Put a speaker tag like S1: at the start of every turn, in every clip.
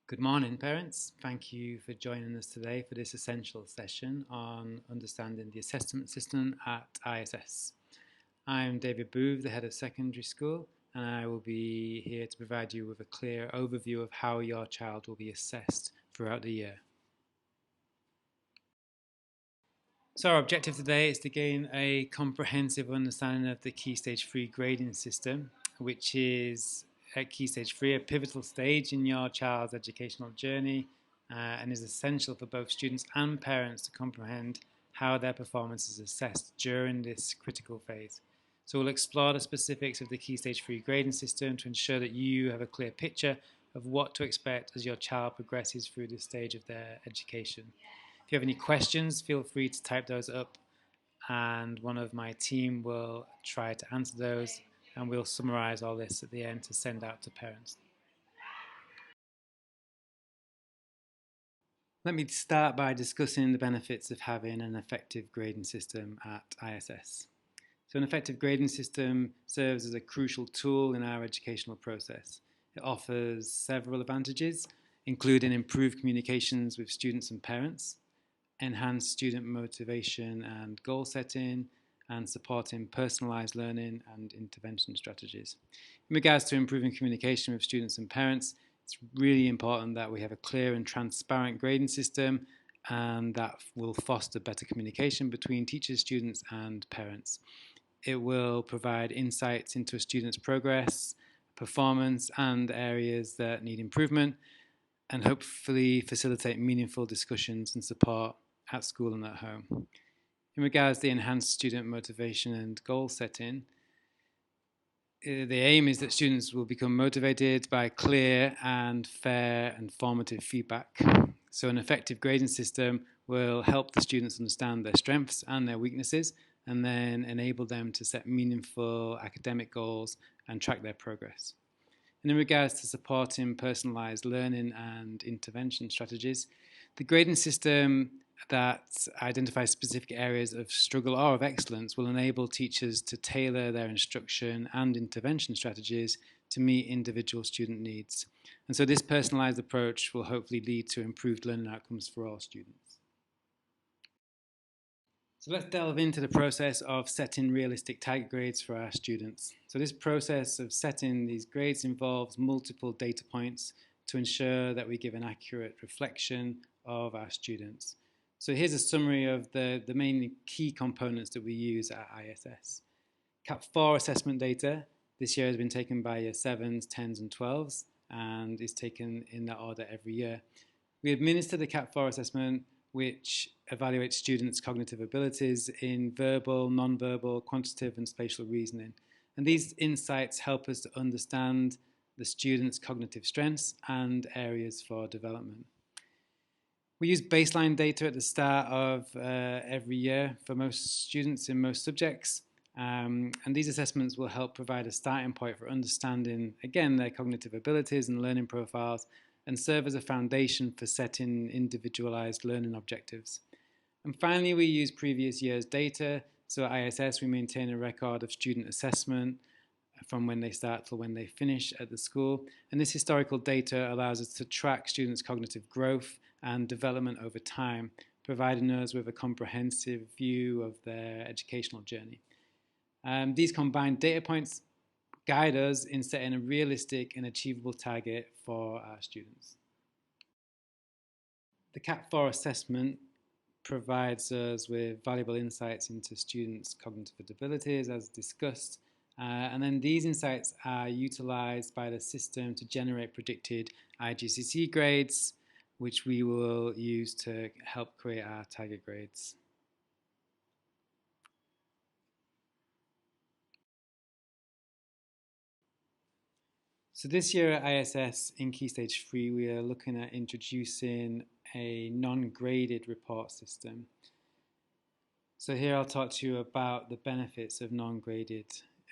S1: Good morning, parents. Thank you for joining us today for this essential session on understanding the assessment system at ISS. I'm David Booth, the head of secondary school, and I will be here to provide you with a clear overview of how your child will be assessed throughout the year. So our objective today is to gain a comprehensive understanding of the Key Stage 3 grading system, which is at Key Stage 3 a pivotal stage in your child's educational journey and is essential for both students and parents to comprehend how their performance is assessed during this critical phase. So we'll explore the specifics of the Key Stage 3 grading system to ensure that you have a clear picture of what to expect as your child progresses through this stage of their education. If you have any questions, feel free to type those up and one of my team will try to answer those, and we'll summarize all this at the end to send out to parents. Let me start by discussing the benefits of having an effective grading system at ISS. So an effective grading system serves as a crucial tool in our educational process. It offers several advantages, including improved communications with students and parents, enhance student motivation and goal setting, and supporting personalised learning and intervention strategies. In regards to improving communication with students and parents, it's really important that we have a clear and transparent grading system, and that will foster better communication between teachers, students and parents. It will provide insights into a student's progress, performance and areas that need improvement, and hopefully facilitate meaningful discussions and support at school and at home. In regards to enhanced student motivation and goal setting, the aim is that students will become motivated by clear and fair and formative feedback. So an effective grading system will help the students understand their strengths and their weaknesses, and then enable them to set meaningful academic goals and track their progress. And in regards to supporting personalised learning and intervention strategies, the grading system that identifies specific areas of struggle or of excellence will enable teachers to tailor their instruction and intervention strategies to meet individual student needs. And so this personalised approach will hopefully lead to improved learning outcomes for all students. So let's delve into the process of setting realistic target grades for our students. So this process of setting these grades involves multiple data points to ensure that we give an accurate reflection of our students. So here's a summary of the main key components that we use at ISS. CAP4 assessment data this year has been taken by year 7s, 10s and 12s and is taken in that order every year. We administer the CAP4 assessment, which evaluates students' cognitive abilities in verbal, non-verbal, quantitative and spatial reasoning. And these insights help us to understand the students' cognitive strengths and areas for development. We use baseline data at the start of every year for most students in most subjects, and these assessments will help provide a starting point for understanding, again, their cognitive abilities and learning profiles, and serve as a foundation for setting individualized learning objectives. And finally, we use previous year's data. So at ISS, we maintain a record of student assessment from when they start till when they finish at the school. And this historical data allows us to track students' cognitive growth and development over time, providing us with a comprehensive view of their educational journey. These combined data points guide us in setting a realistic and achievable target for our students. The CAP4 assessment provides us with valuable insights into students' cognitive abilities, as discussed, and then these insights are utilised by the system to generate predicted IGCSE grades, which we will use to help create our target grades. So this year at ISS in Key Stage 3, we are looking at introducing a non-graded report system. So here I'll talk to you about the benefits of non-graded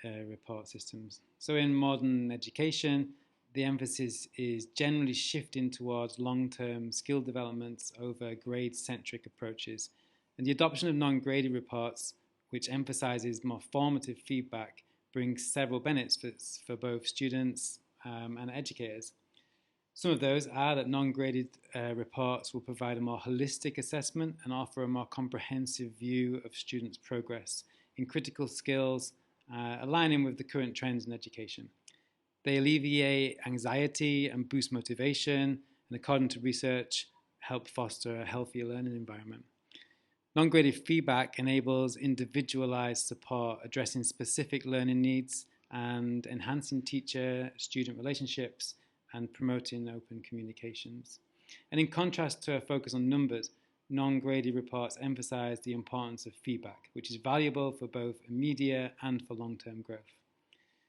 S1: report systems. So in modern education, the emphasis is generally shifting towards long-term skill developments over grade-centric approaches. And the adoption of non-graded reports, which emphasizes more formative feedback, brings several benefits for both students and educators. Some of those are that non-graded reports will provide a more holistic assessment and offer a more comprehensive view of students' progress in critical skills, aligning with the current trends in education. They alleviate anxiety and boost motivation, and according to research, help foster a healthier learning environment. Non-graded feedback enables individualized support, addressing specific learning needs and enhancing teacher-student relationships and promoting open communications. And in contrast to a focus on numbers, non-graded reports emphasize the importance of feedback, which is valuable for both immediate and for long-term growth.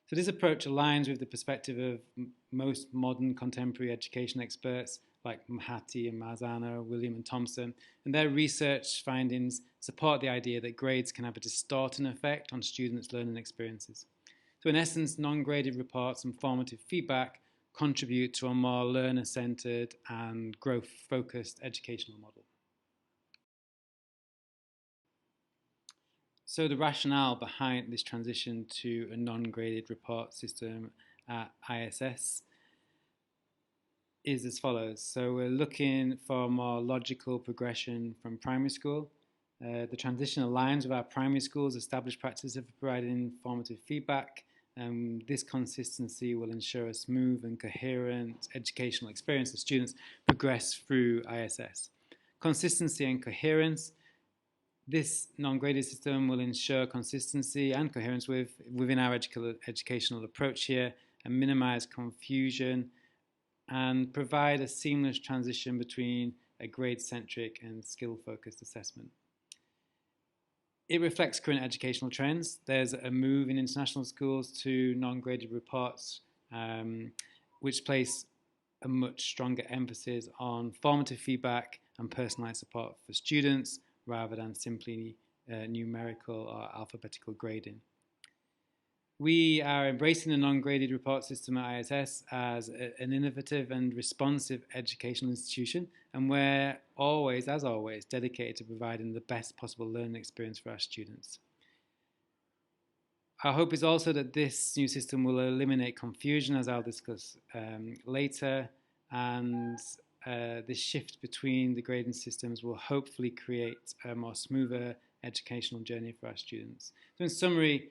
S1: So this approach aligns with the perspective of most modern contemporary education experts like Mahati and Marzano, William and Thompson, and their research findings support the idea that grades can have a distorting effect on students' learning experiences. So in essence, non-graded reports and formative feedback contribute to a more learner-centered and growth-focused educational model. So the rationale behind this transition to a non-graded report system at ISS is as follows. So we're looking for a more logical progression from primary school. The transition aligns with our primary school's established practice of providing formative feedback. This consistency will ensure a smooth and coherent educational experience as students progress through ISS. Consistency and coherence. This non-graded system will ensure consistency and coherence within our educational approach here and minimize confusion and provide a seamless transition between a grade-centric and skill-focused assessment. It reflects current educational trends. There's a move in international schools to non-graded reports, which place a much stronger emphasis on formative feedback and personalized support for students rather than simply numerical or alphabetical grading. We are embracing the non-graded report system at ISS as an innovative and responsive educational institution, and we're always, as always, dedicated to providing the best possible learning experience for our students. Our hope is also that this new system will eliminate confusion, as I'll discuss later, and this shift between the grading systems will hopefully create a more smoother educational journey for our students. So in summary,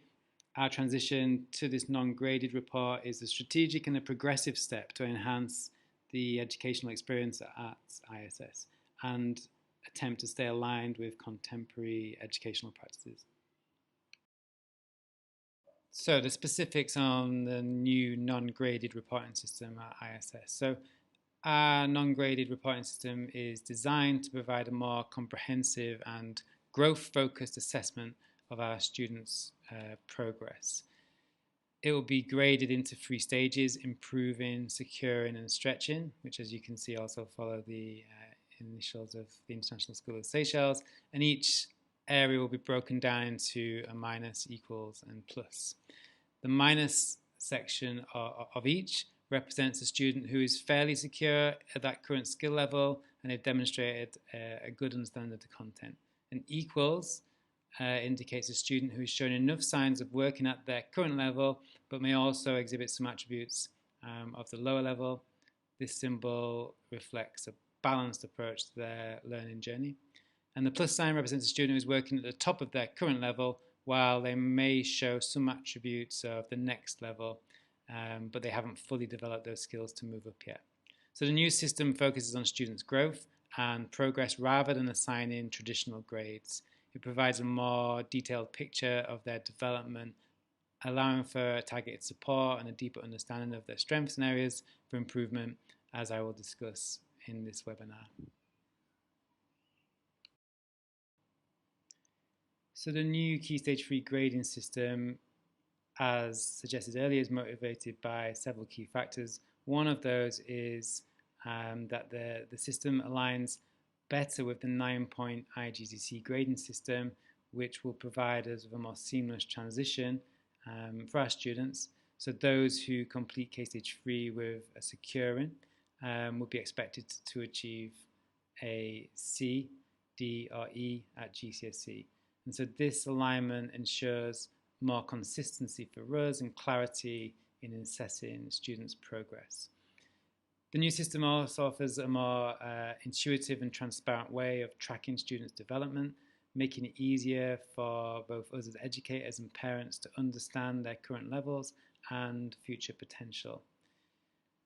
S1: our transition to this non-graded report is a strategic and a progressive step to enhance the educational experience at ISS and attempt to stay aligned with contemporary educational practices. So the specifics on the new non-graded reporting system at ISS. So our non-graded reporting system is designed to provide a more comprehensive and growth-focused assessment of our students' progress. It will be graded into 3 stages: improving, securing and stretching, which as you can see also follow the initials of the International School of Seychelles, and each area will be broken down into a minus, equals and plus. The minus section of each represents a student who is fairly secure at that current skill level and they've demonstrated a good understanding of the content. And equals indicates a student who has shown enough signs of working at their current level but may also exhibit some attributes of the lower level. This symbol reflects a balanced approach to their learning journey. And the plus sign represents a student who is working at the top of their current level while they may show some attributes of the next level, but they haven't fully developed those skills to move up yet. So the new system focuses on students' growth and progress rather than assigning traditional grades. It provides a more detailed picture of their development, allowing for targeted support and a deeper understanding of their strengths and areas for improvement, as I will discuss in this webinar. So the new Key Stage 3 grading system, as suggested earlier, is motivated by several key factors. One of those is that the system aligns better with the 9-point IGCSE grading system, which will provide us with a more seamless transition for our students. So those who complete K-Stage 3 with a securing will be expected to achieve a C, D or E at GCSE. And so this alignment ensures more consistency for us and clarity in assessing students' progress. The new system also offers a more intuitive and transparent way of tracking students' development, making it easier for both us as educators and parents to understand their current levels and future potential.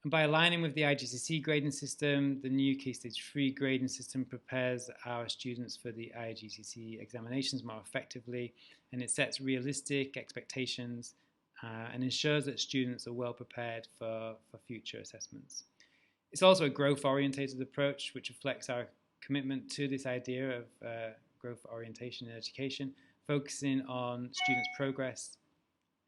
S1: And by aligning with the IGCSE grading system, the new KS3 grading system prepares our students for the IGCSE examinations more effectively, and it sets realistic expectations and ensures that students are well prepared for future assessments. It's also a growth-orientated approach, which reflects our commitment to this idea of growth orientation in education, focusing on students' progress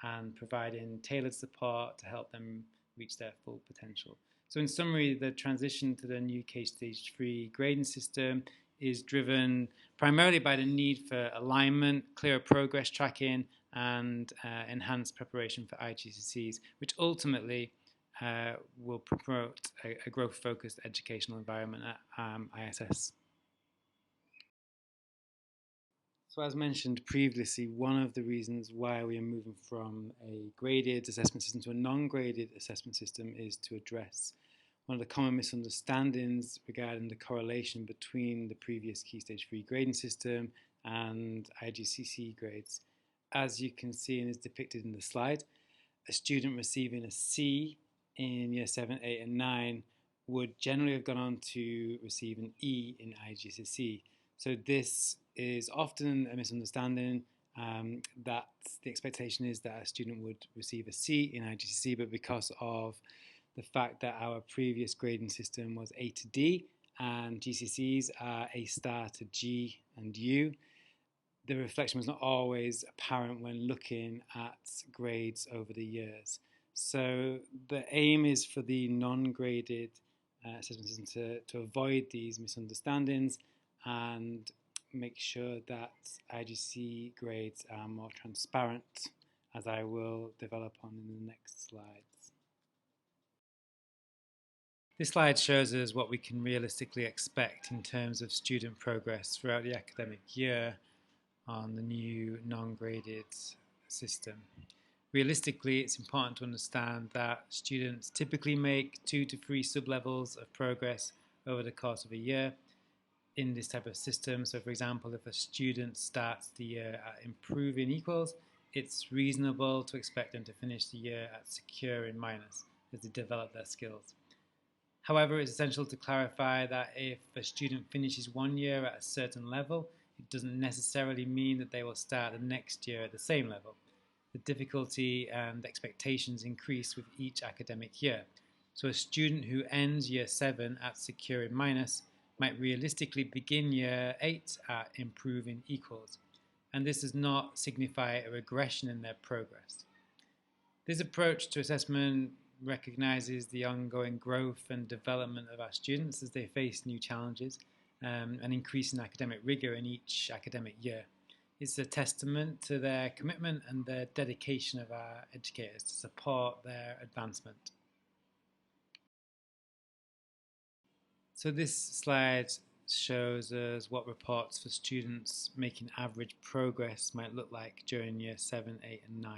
S1: and providing tailored support to help them reach their full potential. So in summary, the transition to the new KS3 grading system is driven primarily by the need for alignment, clearer progress tracking, and enhanced preparation for IGCSEs, which ultimately will promote a growth-focused educational environment at ISS. So as mentioned previously, one of the reasons why we are moving from a graded assessment system to a non-graded assessment system is to address one of the common misunderstandings regarding the correlation between the previous Key Stage 3 grading system and IGCSE grades. As you can see and is depicted in the slide, a student receiving a C in Year 7, 8 and 9 would generally have gone on to receive an E in IGCSE. So this is often a misunderstanding that the expectation is that a student would receive a C in IGCSE, but because of the fact that our previous grading system was A to D and GCSEs are A star to G and U, the reflection was not always apparent when looking at grades over the years. So the aim is for the non-graded assessment system to avoid these misunderstandings and make sure that IGC grades are more transparent, as I will develop on in the next slides. This slide shows us what we can realistically expect in terms of student progress throughout the academic year on the new non-graded system. Realistically, it's important to understand that students typically make 2 to 3 sub-levels of progress over the course of a year in this type of system. So for example, if a student starts the year at improving equals, it's reasonable to expect them to finish the year at secure in minus as they develop their skills. However, it's essential to clarify that if a student finishes one year at a certain level, it doesn't necessarily mean that they will start the next year at the same level. The difficulty and expectations increase with each academic year. So a student who ends Year 7 at secure in minus might realistically begin Year 8 at improving equals, and this does not signify a regression in their progress. This approach to assessment recognises the ongoing growth and development of our students as they face new challenges and increasing academic rigour in each academic year. It's a testament to their commitment and the dedication of our educators to support their advancement. So this slide shows us what reports for students making average progress might look like during Year 7, 8 and 9.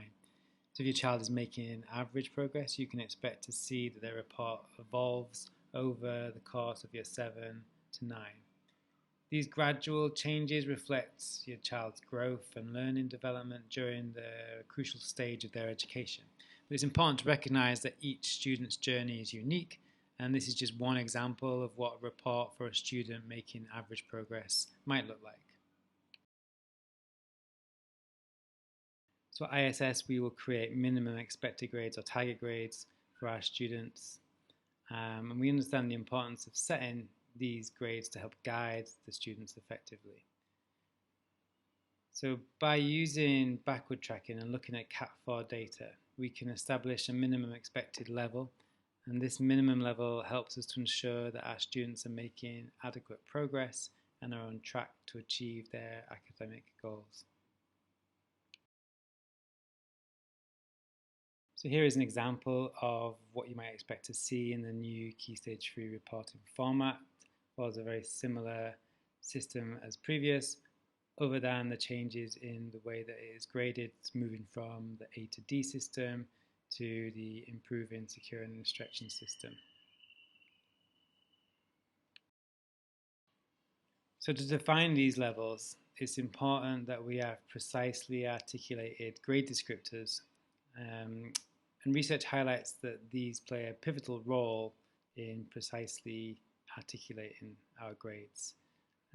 S1: So if your child is making average progress, you can expect to see that their report evolves over the course of Year 7 to 9. These gradual changes reflect your child's growth and learning development during the crucial stage of their education. But it's important to recognise that each student's journey is unique, and this is just one example of what a report for a student making average progress might look like. So at ISS, we will create minimum expected grades or target grades for our students. And we understand the importance of setting these grades to help guide the students effectively. So by using backward tracking and looking at Cat4 data, we can establish a minimum expected level, and this minimum level helps us to ensure that our students are making adequate progress and are on track to achieve their academic goals. So here is an example of what you might expect to see in the new Key Stage 3 reporting format. Follows a very similar system as previous, other than the changes in the way that it is graded, moving from the A to D system to the improving, secure and instruction system. So to define these levels, it's important that we have precisely articulated grade descriptors, and research highlights that these play a pivotal role in precisely articulating our grades.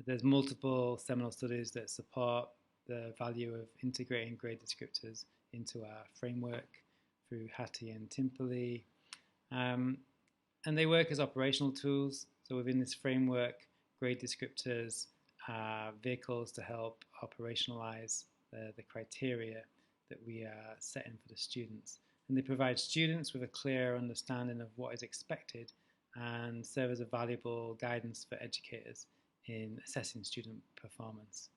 S1: There's multiple seminal studies that support the value of integrating grade descriptors into our framework through Hattie and Timperley. And they work as operational tools. So within this framework, grade descriptors are vehicles to help operationalize the criteria that we are setting for the students. And they provide students with a clear understanding of what is expected and serve as a valuable guidance for educators in assessing student performance.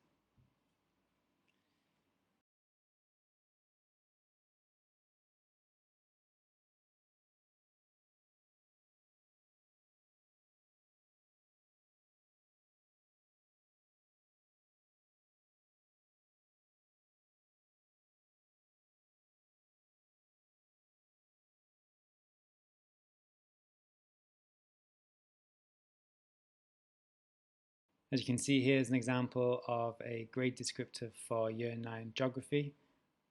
S1: As you can see, here's an example of a grade descriptor for Year 9 Geography,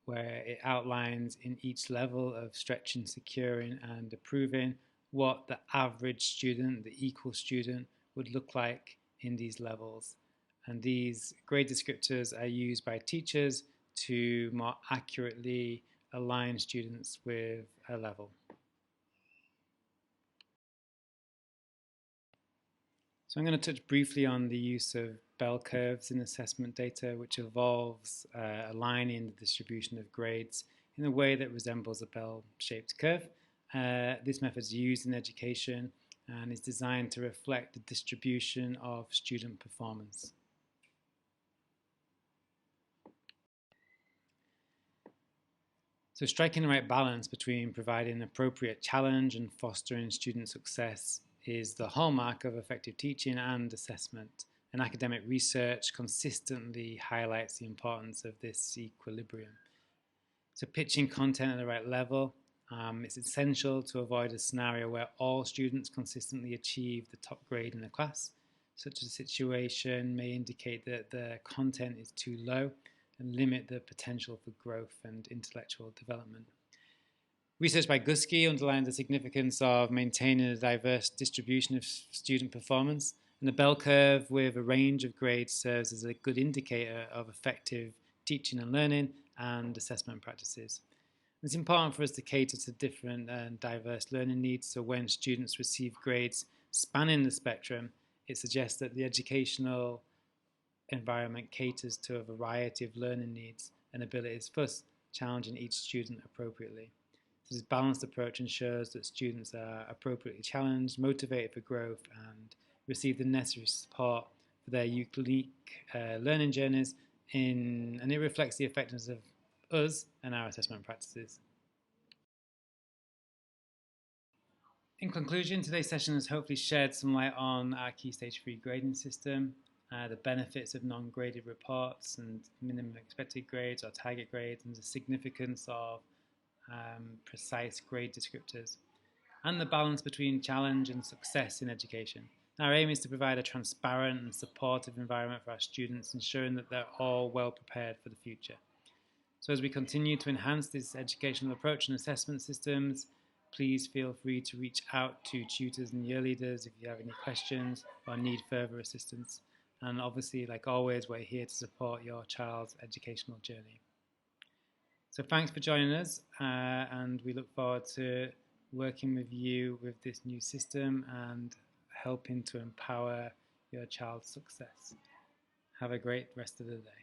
S1: where it outlines in each level of stretching, securing and approving what the average student, the equal student, would look like in these levels. And these grade descriptors are used by teachers to more accurately align students with a level. So I'm going to touch briefly on the use of bell curves in assessment data, which involves aligning the distribution of grades in a way that resembles a bell-shaped curve. This method is used in education and is designed to reflect the distribution of student performance. So striking the right balance between providing appropriate challenge and fostering student success is the hallmark of effective teaching and assessment. And academic research consistently highlights the importance of this equilibrium. So pitching content at the right level, it's essential to avoid a scenario where all students consistently achieve the top grade in the class. Such a situation may indicate that the content is too low and limit the potential for growth and intellectual development. Research by Guski underlined the significance of maintaining a diverse distribution of student performance, and the bell curve with a range of grades serves as a good indicator of effective teaching and learning and assessment practices. It's important for us to cater to different and diverse learning needs, so when students receive grades spanning the spectrum, it suggests that the educational environment caters to a variety of learning needs and abilities, thus challenging each student appropriately. This balanced approach ensures that students are appropriately challenged, motivated for growth, and receive the necessary support for their unique learning journeys, and it reflects the effectiveness of us and our assessment practices. In conclusion, today's session has hopefully shed some light on our Key Stage 3 grading system, the benefits of non-graded reports and minimum expected grades or target grades, and the significance of precise grade descriptors, and the balance between challenge and success in education. Our aim is to provide a transparent and supportive environment for our students, ensuring that they're all well prepared for the future. So as we continue to enhance this educational approach and assessment systems, please feel free to reach out to tutors and year leaders if you have any questions or need further assistance. And obviously, like always, we're here to support your child's educational journey. So thanks for joining us, and we look forward to working with you with this new system and helping to empower your child's success. Have a great rest of the day.